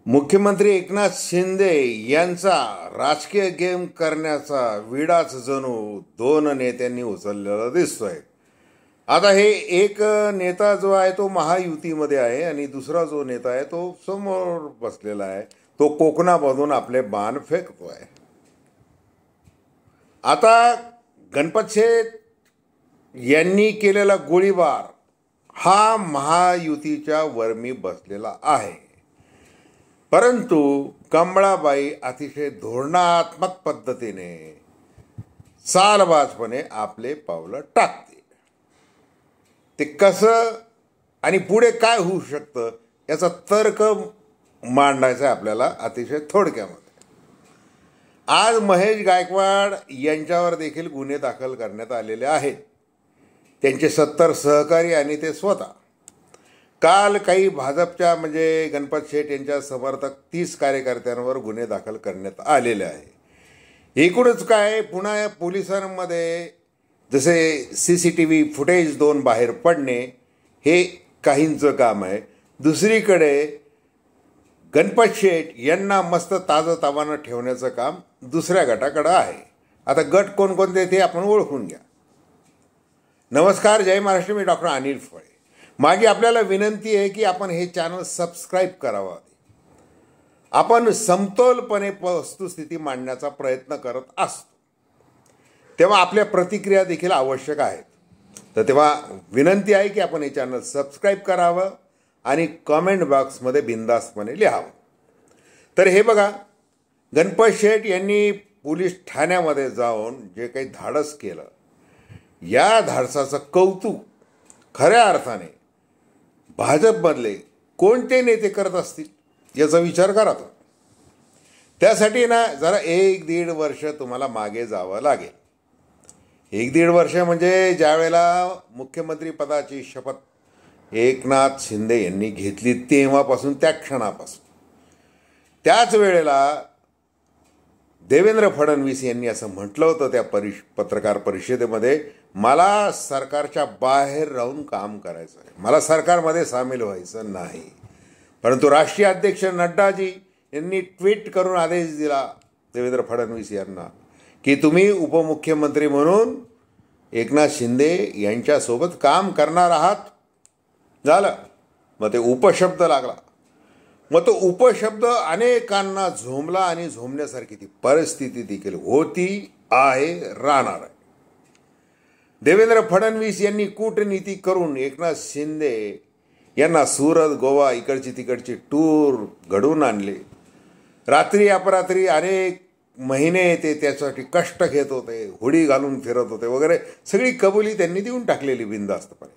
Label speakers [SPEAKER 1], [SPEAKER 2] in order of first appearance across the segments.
[SPEAKER 1] मुख्यमंत्री एकनाथ शिंदे यांचा राजकीय गेम करण्याचा विडाच जणू दोन नेत्यांनी उचललेला दिसतोय. आता हे एक नेता जो आहे तो महायुतीमध्ये आहे आणि दुसरा जो नेता आहे तो समोर बसलेला आहे, तो कोकणामधून आपले बाण फेकतोय. आता गणपत शेठ यांनी केलेला गोळीबार हा महायुतीच्या वरमी बसलेला आहे, परंतु कमळाबाई अतिशय धोरणात्मक पद्धतीने चालबाजपणे आपले पावलं टाकते. ते कसं आणि पुढे काय होऊ शकतं याचा तर्क मांडायचा आपल्याला अतिशय थोडक्यामध्ये. आज महेश गायकवाड यांच्यावर देखील गुन्हे दाखल करण्यात आलेले आहेत, त्यांचे 70 सहकारी आणि ते स्वतः. काल काही भाजपच्या म्हणजे गणपत शेठ यांच्या समर्थक 30 कार्यकर्त्यांवर गुन्हे दाखल करण्यात आलेले आहे. एकूणच काय, पुन्हा पोलिसांमध्ये जसे CCTV फुटेज 2 बाहेर पडणे हे काहींचं काम आहे, दुसरीकडे गणपत शेठ यांना मस्त ताजंतवानं ठेवण्याचं काम दुसऱ्या गटाकडं आहे. आता गट कोणकोणते ते आपण ओळखून घ्या. नमस्कार, जय महाराष्ट्र. मी डॉक्टर अनिल फळे. माझी आपल्याला विनंती आहे की आपण हे चॅनल सबस्क्राईब करावं. आपण समतोलपणे वस्तुस्थिती मांडण्याचा प्रयत्न करत असतो, तेव्हा आपल्या प्रतिक्रिया देखील आवश्यक आहेत. तर तेव्हा विनंती आहे की आपण हे चॅनल सबस्क्राईब करावं आणि कमेंट बॉक्समध्ये बिनधास्तपणे लिहावं. तर हे बघा, गणपत शेठ यांनी पोलीस ठाण्यामध्ये जाऊन जे काही धाडस केलं, या धाडसाचं कौतुक खऱ्या अर्थाने भाजपमधले कोणते नेते करत असतील याचा विचार करा. त्यासाठी ना जरा 1-1.5 वर्ष तुम्हाला मागे जावं लागेल. 1-1.5 वर्ष म्हणजे ज्यावेळेला मुख्यमंत्री पदाची शपथ एकनाथ शिंदे यांनी घेतली तेव्हापासून, त्या क्षणापासून. त्याच वेळेला देवेंद्र फडणवीस यांनी असं म्हटलं होतं त्या पत्रकार परिषदेमध्ये, मला सरकारच्या बाहेर राहून काम करायचं आहे, मला सरकारमध्ये सामील व्हायचं नाही. परंतु राष्ट्रीय अध्यक्ष नड्डाजी यांनी ट्विट करून आदेश दिला देवेंद्र फडणवीस यांना की तुम्ही उपमुख्यमंत्री म्हणून एकनाथ शिंदे यांच्यासोबत काम करणार आहात. झालं, मग ते उपशब्द लागला. मग तो उपशब्द अनेकांना झोंबला आणि झोंबण्यासारखी ती परिस्थिती देखील होती, आहे, राहणार आहे. देवेंद्र फडणवीस यांनी कूटनीती करून एकनाथ शिंदे यांना सुरत, गोवा इकडची तिकडची टूर घडवून आणले. रात्री अपरात्री अनेक महिने ते त्यासाठी कष्ट घेत होते, हुडी घालून फिरत होते वगैरे, सगळी कबुली त्यांनी देऊन टाकलेली बिनधास्तपणे.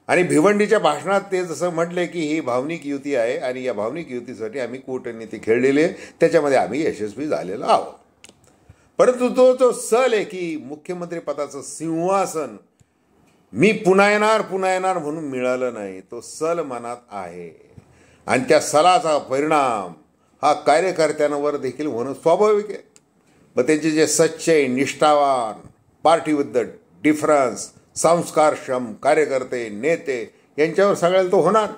[SPEAKER 1] आणि भिवंडीच्या भाषणात ते जसं म्हटले की ही भावनिक युती आहे आणि या भावनिक युतीसाठी आम्ही कूटनीती खेळलेली आहे, त्याच्यामध्ये आम्ही यशस्वी झालेलो आहोत. परंतु तो जो सल आहे की मुख्यमंत्री पदाचं सिंहासन मी पुन्हा येणार म्हणून मिळालं नाही, तो सल मनात आहे. आणि त्या सलाचा परिणाम हा कार्यकर्त्यांवर देखील होणं स्वाभाविक आहे. मग त्यांचे जे सच्चे, निष्ठावान, पार्टी विथ द डिफरन्स, संस्कारक्षम कार्यकर्ते, नेते यांच्यावर सगळ्याला तो होणार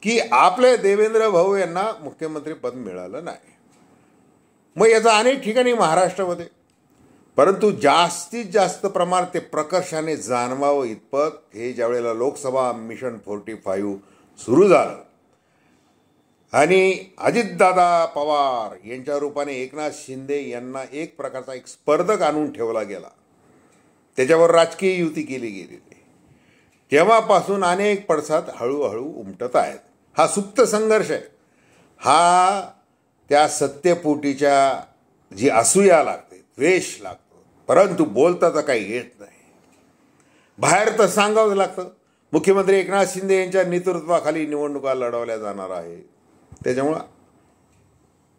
[SPEAKER 1] की आपले देवेंद्र भाऊ यांना मुख्यमंत्री पद मिळालं नाही. मग याचा अनेक ठिकाणी महाराष्ट्रामध्ये, परंतु जास्तीत जास्त प्रमाण ते प्रकर्षाने जाणवावं इतपत हे ज्यावेळेला लोकसभा मिशन 45 सुरू झालं आणि अजितदादा पवार यांच्या रूपाने एकनाथ शिंदे यांना एक प्रकारचा एक स्पर्धक आणून ठेवला गेला, त्याच्यावर राजकीय युती केली गेलेली, तेव्हापासून अनेक पडसाद हळूहळू उमटत आहेत. हा सुप्त संघर्ष आहे. हा त्या सत्यपोटीच्या जी असूया लागते, द्वेष लागतो, परंतु बोलता तर काही येत नाही. बाहेर तर सांगावंच लागतं मुख्यमंत्री एकनाथ शिंदे यांच्या नेतृत्वाखाली निवडणुका लढवल्या जाणार आहे. त्याच्यामुळं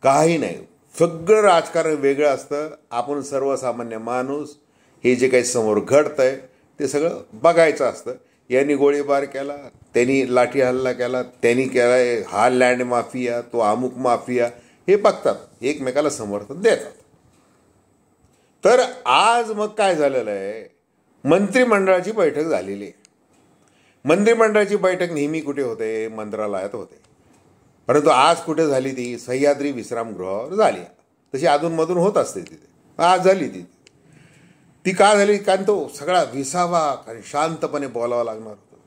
[SPEAKER 1] काही नाही, सगळं राजकारण वेगळं असतं. आपण सर्वसामान्य माणूस हे जे काही समोर घडतं आहे ते सगळं बघायचं असतं. यांनी गोळीबार केला, त्यांनी लाठी हल्ला केला, त्यांनी केला, हा लँड माफिया, तो अमुक माफिया, हे बघतात, एकमेकाला समर्थन देतात. तर आज मग काय झालेलं आहे, मंत्रिमंडळाची बैठक झालेली आहे. मंत्रिमंडळाची बैठक नेहमी कुठे होते? मंत्रालयात होते. परंतु आज कुठे झाली ती सह्याद्री विश्रामगृहावर झाली. तशी अधूनमधून होत असते तिथे. आज झाली ती का झाली? कारण तो सगळा विसावा आणि शांतपणे बोलावं लागणार होतं.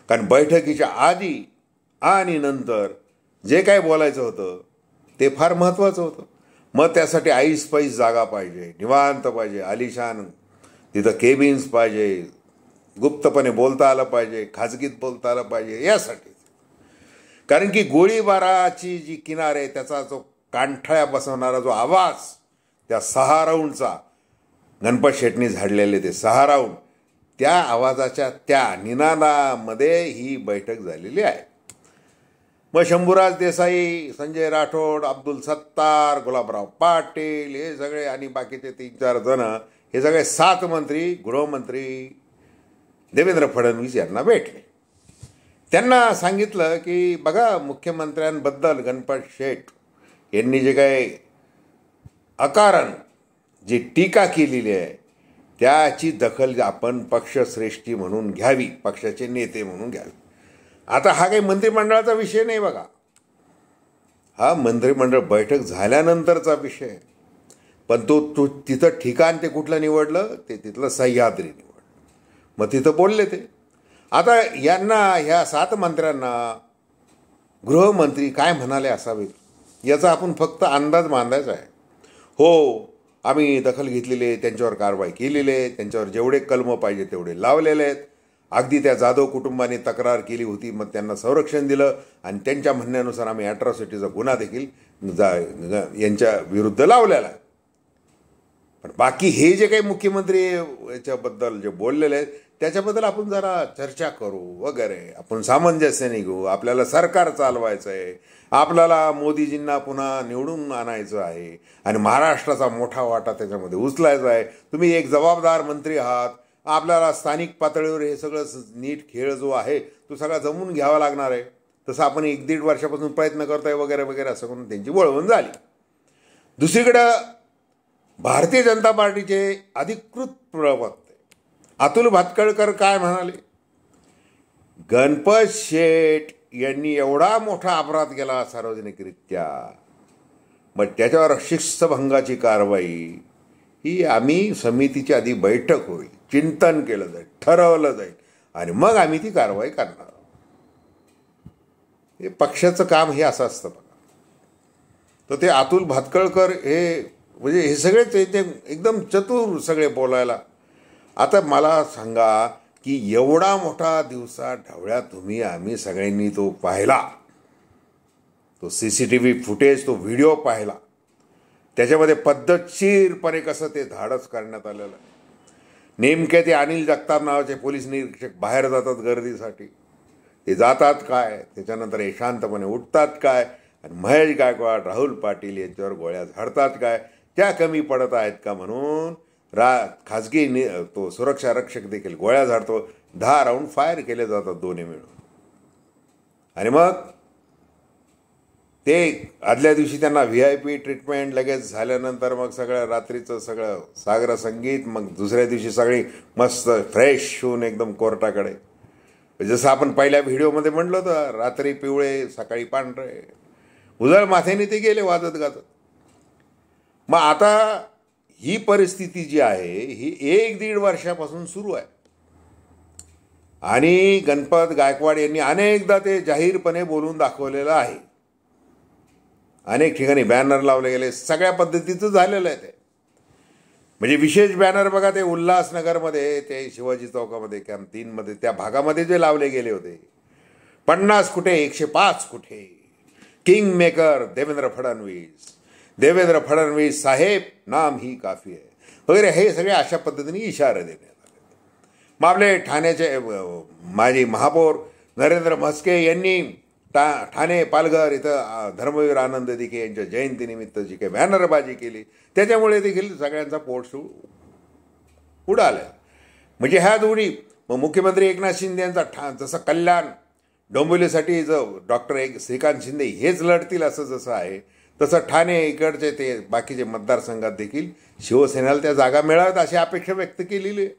[SPEAKER 1] कारण बैठकीच्या आधी आणि नंतर जे काय बोलायचं होतं ते फार महत्त्वाचं होतं. मग त्यासाठी ऐसपैस जागा पाहिजे, निवांत पाहिजे, आलिशान तिथं केबिन्स पाहिजे, गुप्तपणे बोलता आलं पाहिजे, खाजगीत बोलता आलं पाहिजे. यासाठी कारण की गोळीबाराची जी किनार आहे त्याचा जो कांठळ्या बसवणारा जो आवाज, त्या 6 राऊंडचा गणपत शेटणी झाडलेले ते 6 राऊंड, त्या आवाजाच्या त्या निनादामध्ये ही बैठक झालेली आहे. मग शंभूराज देसाई, संजय राठोड, अब्दुल सत्तार, गुलाबराव पाटील हे सगळे आणि बाकीचे 3-4 जण, हे सगळे 7 मंत्री गृहमंत्री देवेंद्र फडणवीस यांना भेटले. त्यांना सांगितलं की बघा, मुख्यमंत्र्यांबद्दल गणपत शेठ यांनी जे काही अकारण जी टीका केलेली आहे त्याची दखल आपण पक्षश्रेष्ठी म्हणून घ्यावी, पक्षाचे नेते म्हणून घ्यावी. आता हा काही मंत्रिमंडळाचा विषय नाही बघा, हा मंत्रिमंडळ बैठक झाल्यानंतरचा विषय आहे. पण तो तिथं ठिकाण ते कुठलं निवडलं? ते तिथलं सह्याद्री निवडलं. मग तिथं बोलले ते. आता यांना, ह्या 7 मंत्र्यांना गृहमंत्री काय म्हणाले असावेत याचा आपण फक्त अंदाज बांधायचा आहे. हो, आम्ही दखल घेतलेली आहे, त्यांच्यावर कारवाई केलेली आहे, त्यांच्यावर जेवढे कलमं पाहिजे तेवढे लावलेले आहेत. अगदी त्या जाधव कुटुंबाने तक्रार केली होती, मग त्यांना संरक्षण दिलं आणि त्यांच्या म्हणण्यानुसार आम्ही ॲट्रॉसिटीचा गुन्हा देखील यांच्या विरुद्ध लावलेला आहे. पण बाकी हे जे काही मुख्यमंत्री याच्याबद्दल जे बोललेले आहेत त्याच्याबद्दल आपण जरा चर्चा करू वगैरे, आपण सामंजस्याने घेऊ. आपल्याला सरकार चालवायचं आहे, आपल्याला मोदीजींना पुन्हा निवडून आणायचं आहे आणि महाराष्ट्राचा मोठा वाटा त्याच्यामध्ये उचलायचा आहे. तुम्ही एक जबाबदार मंत्री आहात, आपल्याला स्थानिक पातळीवर हे सगळं नीट खेळ जो आहे तो सगळा जमून घ्यावा लागणार आहे. तसं आपण 1-1.5 वर्षापासून प्रयत्न करतोय वगैरे वगैरे असं करून त्यांची वळवण झाली. दुसरीकडं भारतीय जनता पार्टीचे अधिकृत प्रवक्ते अतुल भातखळकर काय म्हणाले? गणपत शेठ यांनी एवढा मोठा अपराध केला सार्वजनिकरित्या, मग त्याच्यावर शिस्तभंगाची कारवाई ही आम्ही समितीची आधी बैठक होईल, चिंतन केलं जाईल, ठरवलं जाईल आणि मग आम्ही ती कारवाई करणार. हे पक्षाचं काम हे असं असतं बघा. तर ते अतुल भातखळकर हे म्हणजे हे सगळेच ते एकदम चतुर सगळे बोलायला. आता मला सांगा की एवढा मोठा दिवसा ढवळ्या तुम्ही आम्ही सगळ्यांनी तो पाहिला, तो CCTV फुटेज, तो व्हिडिओ पाहिला, त्याच्यामध्ये पद्धतशीरपणे कसं ते धाडस करण्यात आलेलं आहे. नेमके ते अनिल जगताप नावाचे पोलीस निरीक्षक बाहेर जातात गर्दीसाठी, ते जातात काय, त्याच्यानंतर हे शांतपणे उठतात काय, आणि महेश गायकवाड, राहुल पाटील यांच्यावर गोळ्या झाडतात काय, त्या कमी पडत आहेत का म्हणून खाजगी तो सुरक्षा रक्षक देखील गोळ्या झाडतो. 10 राऊंड फायर केले जातात दोन्ही मिळून. आणि मग ते आदल्या दिवशी त्यांना VIP ट्रीटमेंट, लगेच झाल्यानंतर मग सगळं रात्रीचं सगळं सागर संगीत, मग दुसऱ्या दिवशी सगळी मस्त फ्रेश होऊन एकदम कोर्टाकडे. जसं आपण पहिल्या व्हिडिओमध्ये म्हटलं होतं, रात्री पिवळे सकाळी पांढरे, उजळ माथ्याने ते गेले वाजत गाजत. मग आता ही परिस्थिती जी आहे ही 1-1.5 वर्षापासून सुरू आहे आणि गणपत गायकवाड यांनी अनेकदा ते जाहीरपणे बोलून दाखवलेलं आहे. अनेक ठिकाणी बॅनर लावले गेले, सगळ्या पद्धतीचं झालेलं आहे ते. म्हणजे विशेष बॅनर बघा, ते उल्हासनगरमध्ये, ते शिवाजी चौकामध्ये, कॅम्प 3मध्ये त्या भागामध्ये जे लावले गेले होते, 50 कुठे 105 कुठे, किंग मेकर देवेंद्र फडणवीस साहेब नाम ही काफी आहे वगैरे, हे सगळे अशा पद्धतीने इशारे देण्यात आले. मग आपले ठाण्याचे माजी महापौर नरेंद्र म्हस्के यांनी ठाणे पालघर इथं धर्मवीर आनंद दिघे यांच्या जयंतीनिमित्त जी काही बॅनरबाजी केली त्याच्यामुळे देखील सगळ्यांचा पोटसूळ उडाला. म्हणजे ह्या दोन्ही मुख्यमंत्री एकनाथ शिंदे यांचा जसं कल्याण डोंबिवलीसाठी डॉक्टर श्रीकांत शिंदे हेच लढतील असं जसं आहे, तसं ठाणे इकडचे ते बाकीचे मतदारसंघात देखील शिवसेनेला त्या जागा मिळाव्यात अशी अपेक्षा व्यक्त केलेली आहे.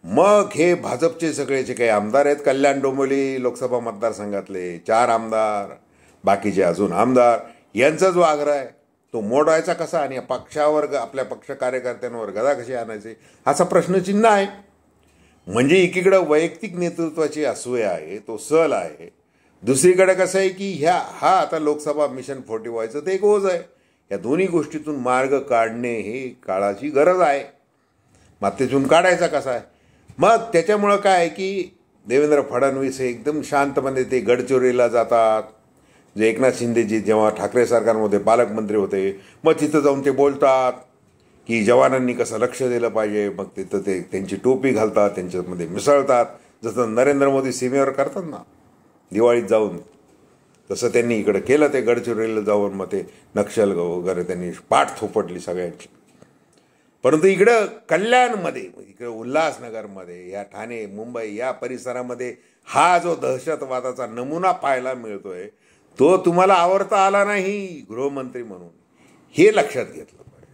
[SPEAKER 1] मग हे भाजपचे सगळे जे काही आमदार आहेत, कल्याण डोंबिवली लोकसभा मतदारसंघातले 4 आमदार, बाकीचे अजून आमदार यांचा जो आग्रह आहे तो मोडायचा कसा आणि पक्षावर आपल्या पक्ष कार्यकर्त्यांवर गदा कशी आणायचे असा प्रश्नचिन्ह आहे. म्हणजे एकीकडं वैयक्तिक नेतृत्वाची असूय आहे, तो सल आहे. दुसरीकडे कसं आहे की हा आता लोकसभा मिशन 40 व्हायचं ते एक ओझ आहे. या दोन्ही गोष्टीतून मार्ग काढणे हे काळाची गरज आहे. मग त्यातून काढायचा कसा आहे? मग त्याच्यामुळं काय आहे की देवेंद्र फडणवीस हे एकदम शांतपणे ते गडचिरोलीला जातात. जे एकनाथ शिंदेजी जेव्हा ठाकरे सरकारमध्ये पालकमंत्री होते मग तिथं जाऊन ते बोलतात की जवानांनी कसं लक्ष दिलं पाहिजे. मग तिथं ते त्यांची टोपी घालतात, त्यांच्यामध्ये मिसळतात, जसं नरेंद्र मोदी सीमेवर करतात ना दिवाळीत जाऊन, तसं त्यांनी इकडं केलं. ते गडचिरोलीला जाऊन मग ते नक्षल वगैरे त्यांनी पाठ थोपटली सगळ्यांची. परंतु इकडं कल्याणमध्ये, इकडं उल्हासनगरमध्ये, या ठाणे मुंबई या परिसरामध्ये हा जो दहशतवादाचा नमुना पाहायला मिळतोय तो तुम्हाला आवडता आला नाही गृहमंत्री म्हणून, हे लक्षात घेतलं पाहिजे.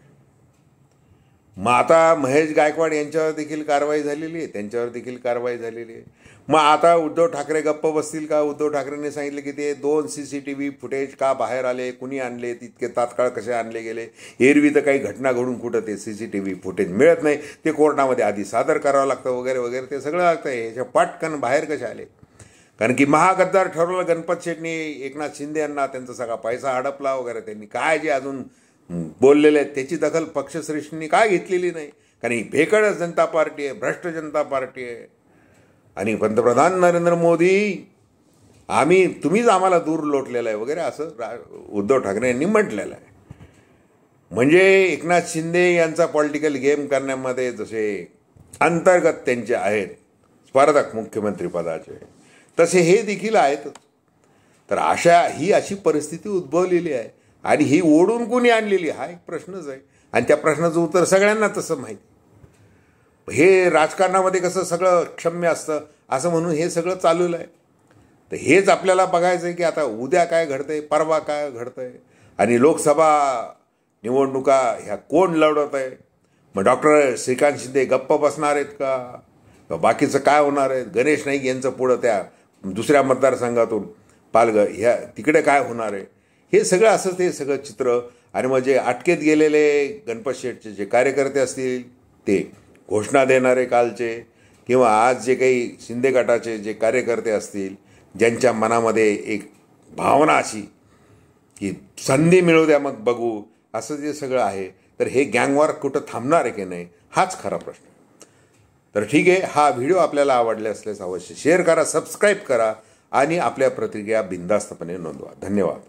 [SPEAKER 1] मग आता महेश गायकवाड यांच्यावर देखील कारवाई झालेली आहे, त्यांच्यावर देखील कारवाई झालेली आहे. मग आता उद्धव ठाकरे गप्प बसतील का? उद्धव ठाकरेंनी सांगितलं की ते 2 CCTV फुटेज का बाहेर आले, कुणी आणले, तितके तात्काळ कसे आणले गेले. एरवी तर काही घटना घडून कुठं ते CCTV फुटेज मिळत नाही, ते कोर्टामध्ये आधी सादर करावं लागतं वगैरे वगैरे, ते सगळं लागतं. ह्याच्या पटकन बाहेर कसे आले? कारण की महागद्दार ठरवलं गणपत शेट्टी, एकनाथ शिंदे यांना त्यांचा सगळा पैसा हडपला वगैरे. त्यांनी काय जे अजून बोललेले आहेत त्याची दखल पक्षश्रेष्ठींनी काय घेतलेली नाही. कारण ही भेकड जनता पार्टी आहे, भ्रष्ट जनता पार्टी आहे. आणि पंतप्रधान नरेंद्र मोदी तुम्हीच आम्हाला दूर लोटलेलं आहे वगैरे असं उद्धव ठाकरे यांनी म्हटलेलं आहे. म्हणजे एकनाथ शिंदे यांचा पॉलिटिकल गेम करण्यामध्ये जसे अंतर्गत त्यांचे आहेत स्पर्धक मुख्यमंत्री पदाचे, तसे हे देखील आहेत. तर ही अशी परिस्थिती उद्भवलेली आहे. आणि ही ओढून कोणी आणलेली हा एक प्रश्नच आहे. आणि त्या प्रश्नाचं उत्तर सगळ्यांना तसं माहिती. हे राजकारणामध्ये कसं सगळं क्षम्य असतं असं म्हणून हे सगळं चालवलं आहे. तर हेच आपल्याला बघायचं आहे की आता उद्या काय घडतंय, परवा काय घडतंय, आणि लोकसभा निवडणुका ह्या कोण लढवत आहे. मग डॉक्टर श्रीकांत शिंदे गप्प बसणार आहेत का? बाकीचं काय होणार आहे? गणेश नाईक यांचं पुढं त्या दुसऱ्या मतदारसंघातून पालघर ह्या तिकडे काय होणार आहे? हे सगळं असं ते सगळं चित्र. आणि मग जे अटकेत गेलेले गणपत शेठचे जे कार्यकर्ते असतील ते घोषणा देणारे कालचे, किंवा आज जे काही शिंदे गटाचे जे कार्यकर्ते असतील ज्यांच्या मनामध्ये एक भावना अशी की संधी मिळू द्या मग बघू, असं जे सगळं आहे, तर हे गँगवॉर कुठं थांबणार आहे की नाही हाच खरा प्रश्न. तर ठीक आहे, हा व्हिडिओ आपल्याला आवडला असल्यास अवश्य शेअर करा, सबस्क्राईब करा आणि आपल्या प्रतिक्रिया बिनधास्तपणे नोंदवा. धन्यवाद.